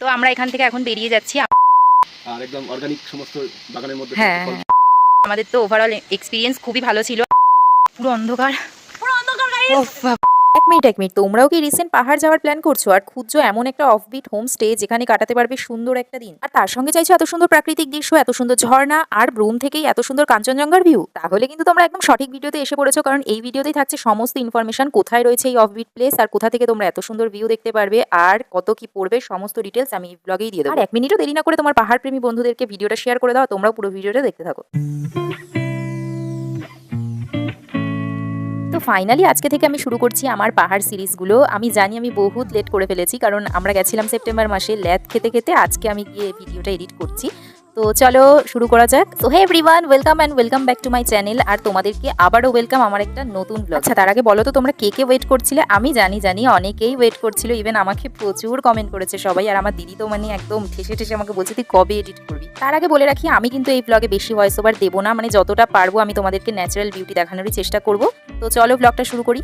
তো আমরা এখান থেকে এখন বেরিয়ে যাচ্ছি আর একদম অর্গানিক সমস্ত বাগানের মধ্যে। হ্যাঁ, আমাদের তো ওভারঅল এক্সপিরিয়েন্স খুবই ভালো ছিল। পুরো অন্ধকার গাইস। এক মিনিট তোমরাও কি রিসেন্ট পাহাড় যাওয়ার প্ল্যান করছো আর খুঁজছো এমন একটা অফবিট হোমস্টে যেখানে কাটাতে পারবে সুন্দর একটা দিন, আর তার সঙ্গে চাইছো এত সুন্দর প্রাকৃতিক দৃশ্য, এত সুন্দর ঝর্ণা আর ব্রুম থেকেই এত সুন্দর কাঞ্চনজঙ্ঘার ভিউ? তাহলে কিন্তু তোমরা একদম সঠিক ভিডিওতে এসে পড়েছো, কারণ এই ভিডিওতেই থাকছে সমস্ত ইনফরমেশন, কোথায় রয়েছে এই অফবিট প্লেস আর কোথা থেকে তোমরা এত সুন্দর ভিউ দেখতে পারবে আর কত কি পড়বে সমস্ত ডিটেলস আমি এই ব্লগেই দিয়ে দেবো। আর 1 মিনিটও দেরি না করে তোমার পাহাড় প্রেমী বন্ধুদেরকে ভিডিওটা শেয়ার করে দাও, তোমরাও পুরো ভিডিওটা দেখতে থাকো। তো ফাইনালি আজকে থেকে আমি শুরু করছি আমার পাহাড় সিরিজগুলো। আমি জানি আমি বহুত লেট করে ফেলেছি, কারণ আমরা গেছিলাম সেপ্টেম্বর মাসে ল্যাদ খেতে খেতে, আজকে আমি গিয়ে ভিডিওটা এডিট করছি। তো চলো শুরু করা যাক। তো hey everyone, welcome back to my channel, আর তোমাদেরকে আবারও ওয়েলকাম আমার একটা নতুন ব্লগ। আচ্ছা তার আগে বলো তো তোমরা কে কে ওয়েট করছিলে? আমি জানি অনেকেই ওয়েট করছিল, ইভেন আমাকে প্রচুর কমেন্ট করেছে সবাই, আর আমার দিদি তো মানে একদম ঠেসে ঠেসে আমাকে বলছে তুই কবে এডিট করবি। তার আগে বলে রাখি আমি কিন্তু এই ব্লগে বেশি ভয়েস ওভার দেবো না, মানে যতটা পারবো আমি তোমাদেরকে ন্যাচারাল বিউটি দেখানোরই চেষ্টা করব। তো চলো ব্লগটা শুরু করি।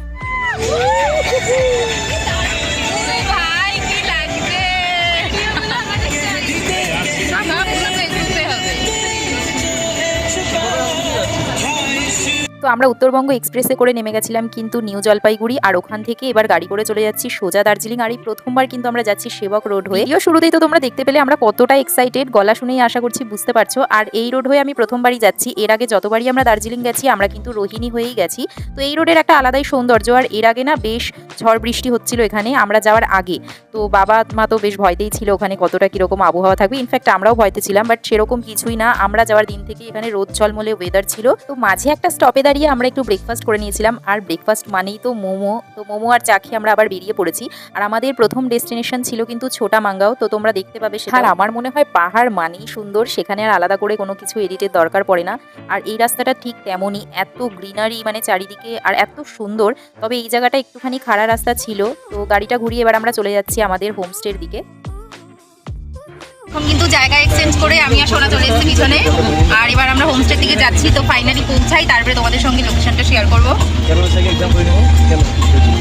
তো আমরা উত্তরবঙ্গ এক্সপ্রেসে করে নেমে গেছিলাম কিন্তু নিউ জলপাইগুড়ি, আর ওখান থেকে এবার গাড়ি করে চলে যাচ্ছি সোজা দার্জিলিং। আর এই প্রথমবার কিন্তু আমরা যাচ্ছি সেবক রোড হয়ে। ভিডিও শুরুতেই তো তোমরা দেখতে পেলে আমরা কতটা এক্সাইটেড, গলা শুনেই আশা করছি বুঝতে পারছো। আর এই রোড হয়ে আমি প্রথমবারই যাচ্ছি, এর আগে যতবারই আমরা দার্জিলিং গেছি আমরা কিন্তু রোহিণী হয়েই গেছি। তো এই রোডের একটা আলাদাই সৌন্দর্য, আর এর আগে না বেশ ঝড় বৃষ্টি হচ্ছিল এখানে আমরা যাওয়ার আগে। তো বাবা মা তো বেশ ভয়তেই ছিল ওখানে কতটা কিরকম আবহাওয়া থাকবে, ইনফ্যাক্ট আমরাও ভয়তে ছিলাম, বাট সেরকম কিছুই না। আমরা যাওয়ার দিন থেকে এখানে রোদ ঝলমলে ওয়েদার ছিল। তো মাঝে একটা স্টপে দাঁড়িয়ে আমরা একটু ব্রেকফাস্ট করে নিয়েছিলাম, আর ব্রেকফাস্ট মানেই তো মোমো। তো মোমো আর চা খেয়ে আমরা আবার বেরিয়ে পড়েছি। আর আমাদের প্রথম ডেস্টিনেশন ছিল কিন্তু ছোটা মাঙ্গাও, তো তোমরা দেখতে পাবে সেটা। আর আমার মনে হয় পাহাড় মানেই সুন্দর, সেখানে আর আলাদা করে কোনো কিছু এডিটের দরকার পড়ে না। আর এই রাস্তাটা ঠিক তেমনই, এত গ্রিনারি মানে চারিদিকে আর এত সুন্দর। তবে এই জায়গাটা একটুখানি খাড়া রাস্তা ছিল। তো গাড়িটা ঘুরিয়ে এবার আমরা চলে যাচ্ছি আমাদের হোমস্টের দিকে। এখন কিন্তু জায়গা এক্সচেঞ্জ করে আমি আর সোনা চলে এসেছি পিছনে, আর এবার আমরা হোমস্টের দিকে যাচ্ছি। তো ফাইনালি পৌঁছাই, তারপরে তোমাদের সঙ্গে লোকেশনটা শেয়ার করবো।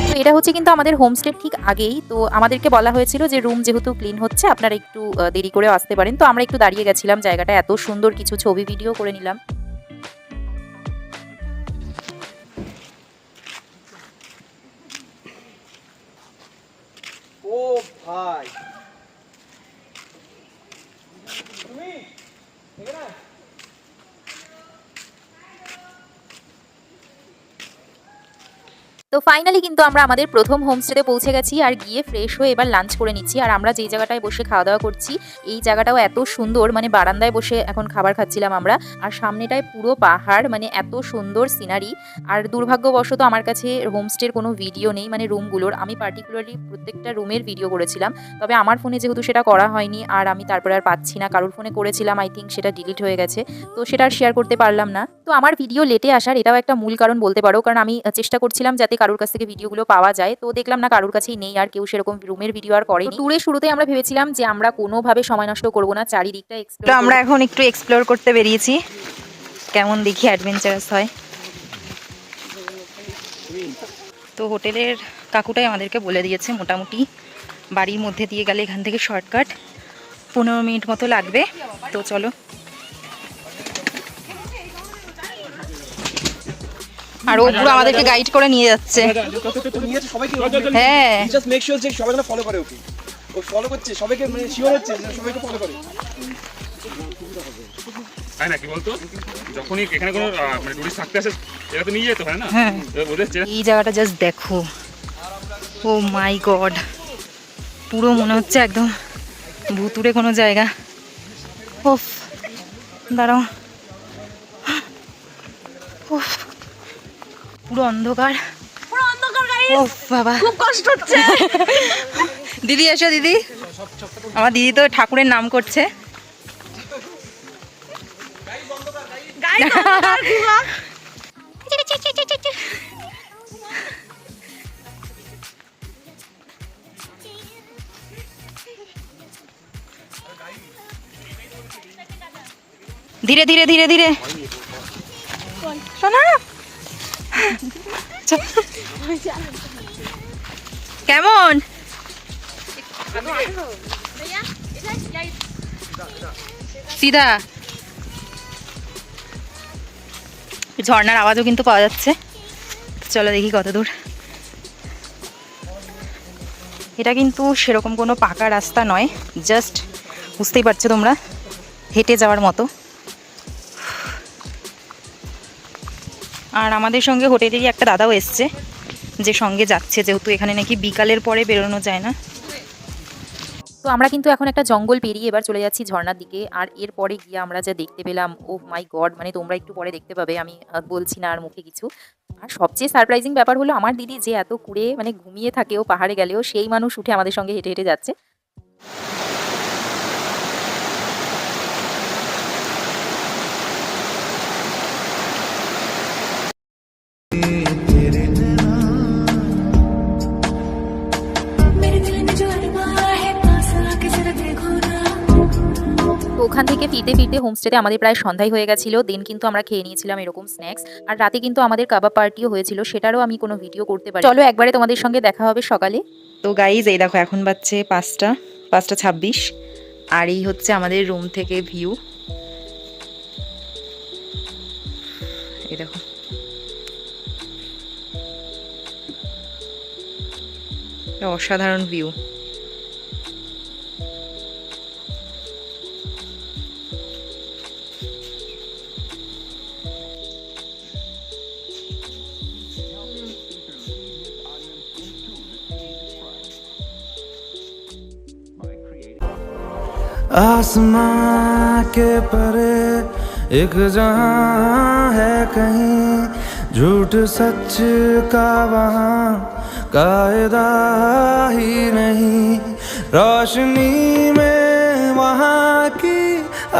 তো এটা হচ্ছে কিন্তু আমাদের হোমস্টের ঠিক আগেই। তো আমাদেরকে বলা হয়েছিল যে রুম যেহেতু ক্লিন হচ্ছে আপনারা একটু দেরি করেও আসতে পারেন। তো আমরা একটু দাঁড়িয়ে গেছিলাম, জায়গাটা এত সুন্দর, কিছু ছবি ভিডিও করে নিলাম। ও ভাই তো ফাইনালি কিন্তু আমরা আমাদের প্রথম হোমস্টেতে পৌঁছে গেছি, আর গিয়ে ফ্রেশ হয়ে এবার লাঞ্চ করে নিচ্ছি। আর আমরা যেই জায়গাটায় বসে খাওয়া দাওয়া করছি এই জায়গাটাও এত সুন্দর, মানে বারান্দায় বসে এখন খাবার খাচ্ছিলাম আমরা, আর সামনেটায় পুরো পাহাড়, মানে এত সুন্দর সিনারি। আর দুর্ভাগ্যবশত আমার কাছে হোমস্টের কোনো ভিডিও নেই, মানে রুমগুলোর। আমি পার্টিকুলারলি প্রত্যেকটা রুমের ভিডিও করেছিলাম, তবে আমার ফোনে যেহেতু সেটা করা হয়নি, আর আমি তারপরে আর পাচ্ছি না। কারোর ফোনে করেছিলাম, আই থিঙ্ক সেটা ডিলিট হয়ে গেছে, তো সেটা আর শেয়ার করতে পারলাম না। তো আমার ভিডিও লেটে আসার এটাও একটা মূল কারণ বলতে পারো, কারণ আমি চেষ্টা করছিলাম যাতে কারোর কাছ থেকে ভিডিওগুলো পাওয়া যায়। তো দেখলাম না কারোর কাছেই নেই, আর কেউ সেরকম রুমের ভিডিও আর করেনি। ট্যুরের শুরুতেই আমরা ভেবেছিলাম যে আমরা কোনোভাবে সময় নষ্ট করব না, চারিদিকটা এক্সপ্লোর। আমরা এখন একটু এক্সপ্লোর করতে বেরিয়েছি, কেমন দেখি অ্যাডভেঞ্চারাস হয়। তো হোটেলের কাকুটাই আমাদেরকে বলে দিয়েছে মোটামুটি বাড়ির মধ্যে দিয়ে গেলে এখান থেকে শর্টকাট 15 মিনিট মতো লাগবে। তো চলো। আর ও পুরো আমাদেরকে গাইড করে নিয়ে যাচ্ছে। হ্যাঁ, জাস্ট মেক শিওর যে সবাই যেন ফলো করে ওকে। ও ফলো করছে সবাইকে, মানে শিওর হচ্ছে যে সবাইকে ফলো করে। তাই না কি বলতো, যখনই এখানে কোনো মানে টুরিস্ট থাকতে আসে এটা তো নিয়ে যেতে হয় না। হ্যাঁ, ওদের এই জায়গাটা জাস্ট দেখো, ও মাই গড, পুরো মনে হচ্ছে একদম ভুতুরে কোনো জায়গা। ওফ, দাঁড়াও, ওফ, পুরো অন্ধকার। ওফ বাবা, খুব কষ্ট হচ্ছে। দিদি এসো, দিদি। আমার দিদি তো ঠাকুরের নাম করছে। ধীরে ধীরে ধীরে ধীরে শোনা। কেমন সিধা ঝর্ণার আওয়াজও কিন্তু পাওয়া যাচ্ছে। চলো দেখি কত দূর। এটা কিন্তু সেরকম কোনো পাকা রাস্তা নয়, জাস্ট বুঝতেই পারছো তোমরা হেঁটে যাওয়ার মতো। আর আমাদের সঙ্গে হোটেলেরই একটা দাদাও এসছে, যে সঙ্গে যাচ্ছে, যেহেতু এখানে নাকি বিকালের পরে বেরোনো যায় না। তো আমরা কিন্তু এখন একটা জঙ্গল পেরিয়ে এবার চলে যাচ্ছি ঝর্ণার দিকে। আর এরপরে গিয়ে আমরা যা দেখতে পেলাম, ও মাই গড, মানে তোমরা একটু পরে দেখতে পাবে, আমি বলছি না আর মুখে কিছু। আর সবচেয়ে সারপ্রাইজিং ব্যাপার হলো আমার দিদি যে এত কুড়ে মানে ঘুমিয়ে থাকেও পাহাড়ে গেলেও, সেই মানুষ উঠে আমাদের সঙ্গে হেঁটে হেঁটে যাচ্ছে। তো ওখান থেকে ফিরতে ফিরতে হোমস্টেতে আমাদের প্রায় সন্ধ্যায় হয়ে গেছিল। দিন কিন্তু আমরা খেয়ে নিয়েছিলাম এরকম স্ন্যাক্স, আর রাতে কিন্তু আমাদের কাবাব পার্টিও হয়েছিল, সেটারও আমি কোনো ভিডিও করতে পারি। চলো একবারে তোমাদের সঙ্গে দেখা হবে সকালে। তো গাইজ এই দেখো এখন বাজছে 5:26, আর এই হচ্ছে আমাদের রুম থেকে ভিউ। এই দেখো অসাধারণ ভিউ। आसमां के परे एक जहां है कहीं, झूठ सच का वहाँ कायदा ही नहीं, रोशनी में वहाँ की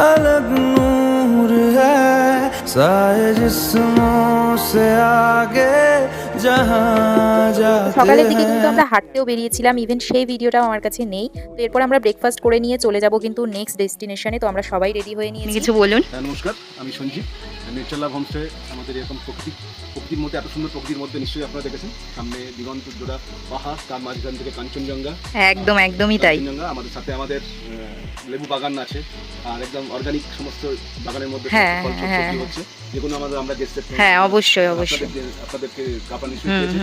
अलग नूर है, साए जिस्मों से आगे जहाँ जाते সকালের দিকে কিন্তু हैं। আমরা হাঁটতেও বেরিয়েছিলাম, ইভেন সেই ভিডিওটাও আমার কাছে নেই। তো এরপর আমরা ব্রেকফাস্ট করে নিয়ে চলে যাব কিন্তু নেক্সট ডেস্টিনেশনে। তো আমরা সবাই রেডি হয়ে নিয়েছি। কিছু বলুন। নমস্কার, আমি সঞ্জীব। নেচার লাভ হোমস্টে আমাদের এরকম প্রকৃতির মধ্যে, এত সুন্দর প্রকৃতির মধ্যে নিশ্চয়ই আপনারা দেখেছেন, সামনে দিগন্ত জোড়া পাহাড়, তার মাঝখান থেকে কাঞ্চনজঙ্ঘা। একদমই তাই। কাঞ্চনজঙ্ঘা, আমাদের সাথে আমাদের লেবু বাগান আছে, আর একদম অর্গানিক সমস্ত বাগানের মধ্যে হ্যাঁ, ফল হ্যাঁ, সবজি হচ্ছে, যেগুলো আমাদের আমরা গেস্টের হ্যাঁ, অবশ্যই। আপনাদেরকে কাপড় নিশ্চয়ই দিয়েছে।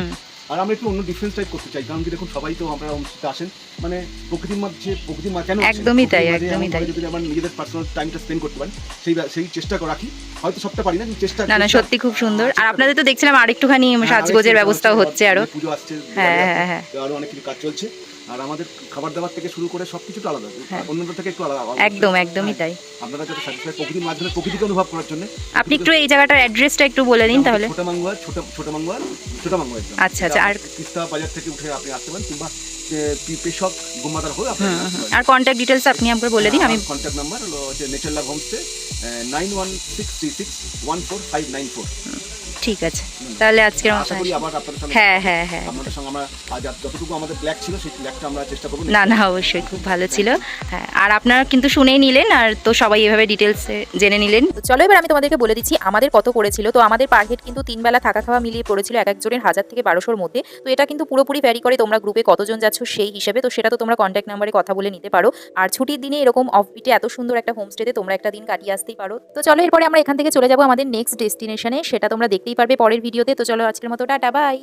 আর আমরা একটু অন্য ডিফারেন্স টাইপ করতে চাই, কারণ কি দেখুন, সবাই তো আমরা হোমস্টেতে আসেন মানে প্রকৃতির মাঝে, প্রকৃতির মা কেন একদমই তাই। যদি আমরা নিজেদের পার্সোনাল টাইমটা স্পেন্ড করতে পারি, সেই চেষ্টা করে রাখি। হয়তো সবটা পারি না, কিন্তু চেষ্টা। না সত্যি খুব সুন্দর। আর আপনাদের তো দেখছিলাম আরেকটুখানি সাজগোজের ব্যবস্থাও হচ্ছে আরো। পুজো আসছে, হ্যাঁ, আরো অনেক কিছু কাজ চলছে। আর আমাদের খাবার দাবার থেকে শুরু করে সবকিছুটা আলাদা, অন্যদের থেকে একটু আলাদা। একদমই তাই। আপনারা যাতে স্যাটিসফাই প্রকৃতির মাধ্যমে প্রকৃতিকে অনুভব করার জন্য, আপনি একটু এই জায়গাটার অ্যাড্রেসটা একটু বলে দিন তাহলে। ছোট মাঙ্গুয়া। আচ্ছা। আর তিস্তা বাজার থেকে উঠে আপনি আসতে পারেন, কিংবা পেশক গোমাদার হয়ে আপনি আর কন্ট্যাক্ট ডিটেইলস আপনি আমাকে বলে দিন। আমি কন্ট্যাক্ট নাম্বার হলো নেচার লাভ হোমস্টে 9163614594। ঠিক আছে, তাহলে আজকের মতো আশা করি আবার আপনাদের সঙ্গে। হ্যাঁ। আপনাদের সঙ্গে আমরা আজ যতটুকু আমাদের ব্ল্যাক ছিল, সেই ব্ল্যাকটা আমরা চেষ্টা করব। না অবশ্যই খুব ভালো ছিল। হ্যাঁ, আর আপনারা কিন্তু শুনেই নিলেন, আর তো সবাই এভাবে ডিটেলস জেনে নিলেন। তো চলো এবার আমি তোমাদেরকে বলে দিচ্ছি আমাদের কত পড়েছিল। তো আমাদের পার হেড কিন্তু 3 বেলা থাকা খাওয়া মিলিয়ে পড়েছিল এক একজনের 1000 থেকে 1200-র মধ্যে। তো এটা কিন্তু পুরোপুরি ভ্যারি করে তোমরা গ্রুপে কতজন যাচ্ছ সেই হিসেবে। তো সেটা তো তোমরা কন্ট্যাক্ট নাম্বারে কথা বলে নিতে পারো। আর ছুটির দিনে এরকম অফবিটে এত সুন্দর একটা হোমস্টেতে তোমরা একটা দিন কাটিয়ে আসতেই পারো। তো চলো এরপরে আমরা এখান থেকে চলে যাবো আমাদের নেক্সট ডেস্টিনেশনে, সেটা তোমরা দেখতেই পারবে পরের ভিডিওতে। তো চলো আজকের মতো টাটা, বাই।